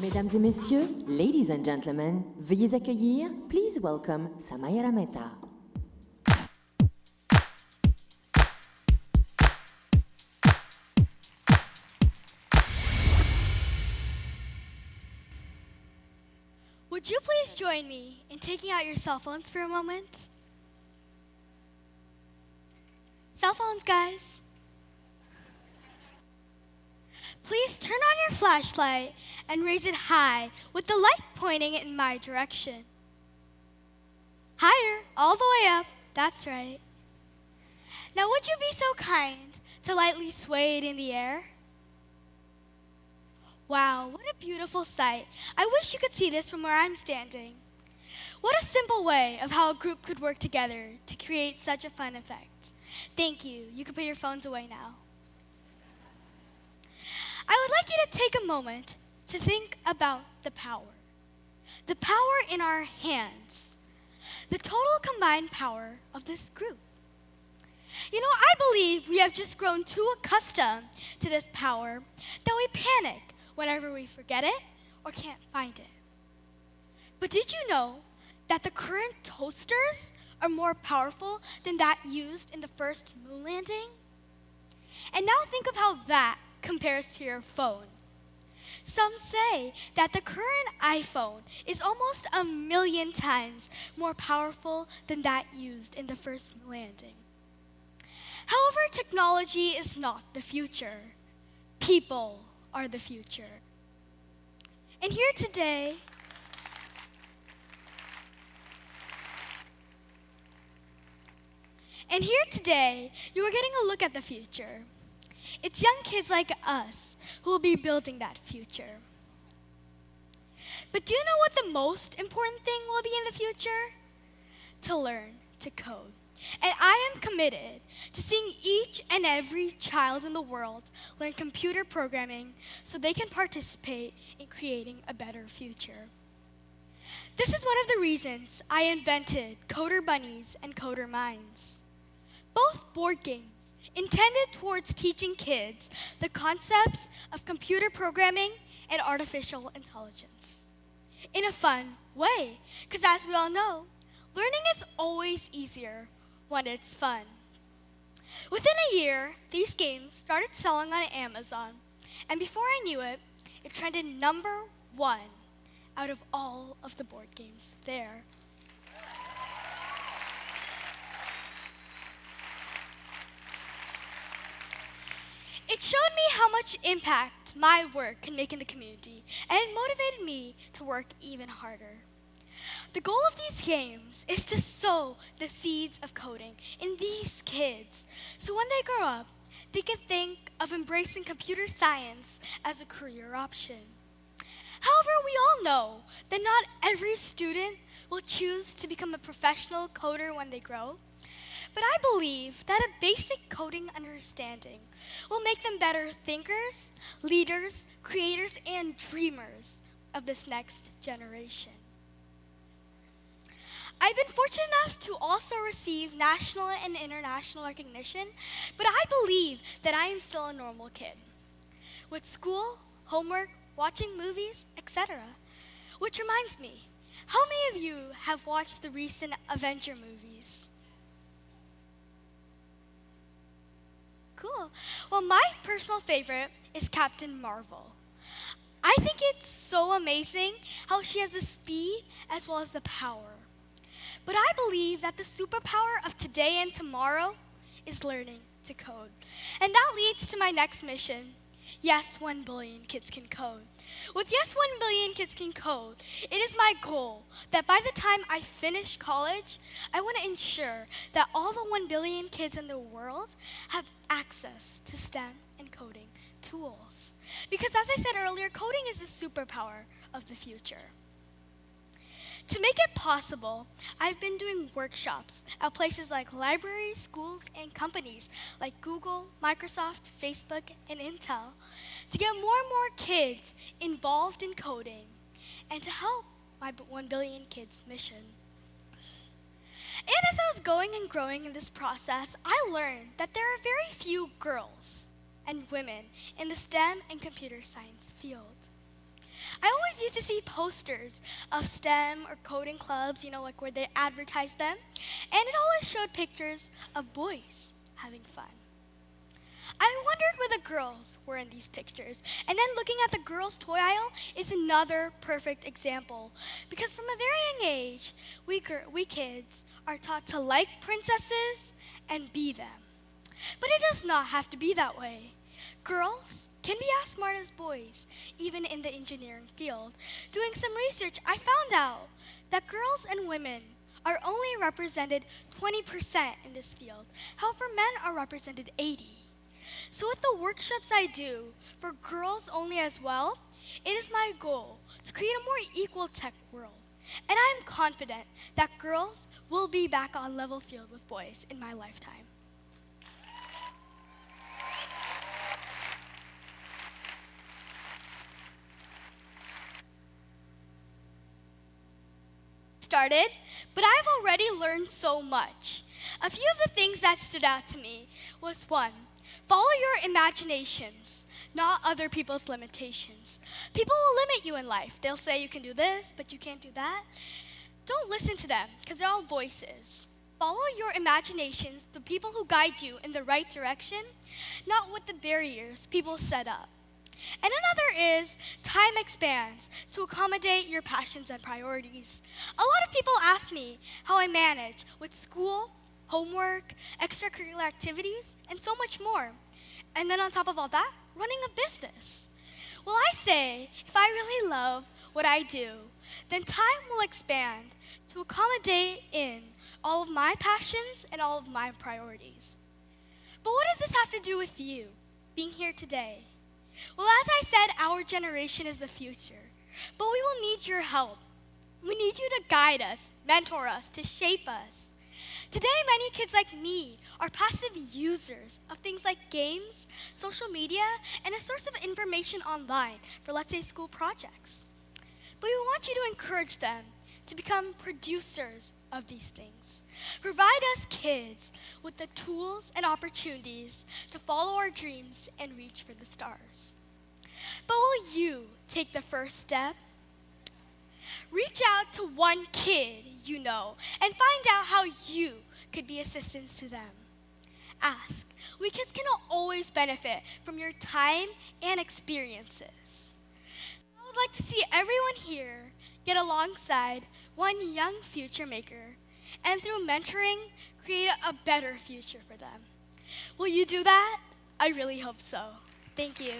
Mesdames et messieurs, ladies and gentlemen, veuillez accueillir, please welcome Samaira. Would you please join me in taking out your cell phones for a moment? Cell phones, guys. Please turn on your flashlight and raise it high with the light pointing in my direction. Higher, all the way up, that's right. Now would you be so kind to lightly sway it in the air? Wow, what a beautiful sight. I wish you could see this from where I'm standing. What a simple way of how a group could work together to create such a fun effect. Thank you. You can put your phones away now. I would like you to take a moment to think about the power. The power in our hands. The total combined power of this group. You know, I believe we have just grown too accustomed to this power that we panic whenever we forget it or can't find it. But did you know that the current toasters are more powerful than that used in the first moon landing? And now think of how that compares to your phone. Some say that the current iPhone is almost 1,000,000 times more powerful than that used in the first landing. However, technology is not the future. People are the future. And here today, you are getting a look at the future. It's young kids like us who will be building that future. But do you know what the most important thing will be in the future? To learn to code. And I am committed to seeing each and every child in the world learn computer programming so they can participate in creating a better future. This is one of the reasons I invented Coder Bunnies and Coder Minds, both board games intended towards teaching kids the concepts of computer programming and artificial intelligence in a fun way, because as we all know, learning is always easier when it's fun. Within a year, these games started selling on Amazon, and before I knew it, it trended #1 out of all of the board games there. It showed me how much impact my work can make in the community, and it motivated me to work even harder. The goal of these games is to sow the seeds of coding in these kids, so when they grow up, they can think of embracing computer science as a career option. However, we all know that not every student will choose to become a professional coder when they grow. But I believe that a basic coding understanding will make them better thinkers, leaders, creators, and dreamers of this next generation. I've been fortunate enough to also receive national and international recognition, but I believe that I am still a normal kid, with school, homework, watching movies, etc. Which reminds me, how many of you have watched the recent Avenger movies? Cool. Well, my personal favorite is Captain Marvel. I think it's so amazing how she has the speed as well as the power. But I believe that the superpower of today and tomorrow is learning to code. And that leads to my next mission. Yes, 1 billion kids can code. With Yes, 1 billion kids can code, it is my goal that by the time I finish college, I want to ensure that all the 1 billion kids in the world have access to STEM and coding tools. Because as I said earlier, coding is the superpower of the future. To make it possible, I've been doing workshops at places like libraries, schools, and companies like Google, Microsoft, Facebook, and Intel to get more and more kids involved in coding and to help my 1 billion kids mission. And as I was going and growing in this process, I learned that there are very few girls and women in the STEM and computer science field. I always used to see posters of STEM or coding clubs, like where they advertise them, and it always showed pictures of boys having fun. I wondered where the girls were in these pictures, and then looking at the girls' toy aisle is another perfect example, because from a very young age, we kids are taught to like princesses and be them. But it does not have to be that way. Girls can be as smart as boys, even in the engineering field. Doing some research, I found out that girls and women are only represented 20% in this field. However, men are represented 80%. So with the workshops I do for girls only as well, it is my goal to create a more equal tech world. And I am confident that girls will be back on level field with boys in my lifetime. Started, but I've already learned so much. A few of the things that stood out to me was one, follow your imaginations, not other people's limitations. People will limit you in life. They'll say you can do this, but you can't do that. Don't listen to them, because they're all voices. Follow your imaginations, the people who guide you in the right direction, not with the barriers people set up. And another is time expands to accommodate your passions and priorities. A lot of people ask me how I manage with school, homework, extracurricular activities, and so much more. And then on top of all that, running a business. Well, I say, if I really love what I do, then time will expand to accommodate in all of my passions and all of my priorities. But what does this have to do with you being here today? Well, as I said, our generation is the future, but we will need your help. We need you to guide us, mentor us, to shape us. Today, many kids like me are passive users of things like games, social media, and a source of information online for, let's say, school projects. But we want you to encourage them to become producers of these things. Provide us kids with the tools and opportunities to follow our dreams and reach for the stars. But will you take the first step? Reach out to one kid you know and find out how you could be assistance to them. Ask. We kids can always benefit from your time and experiences. I would like to see everyone here get alongside one young future maker and through mentoring, create a better future for them. Will you do that? I really hope so. Thank you.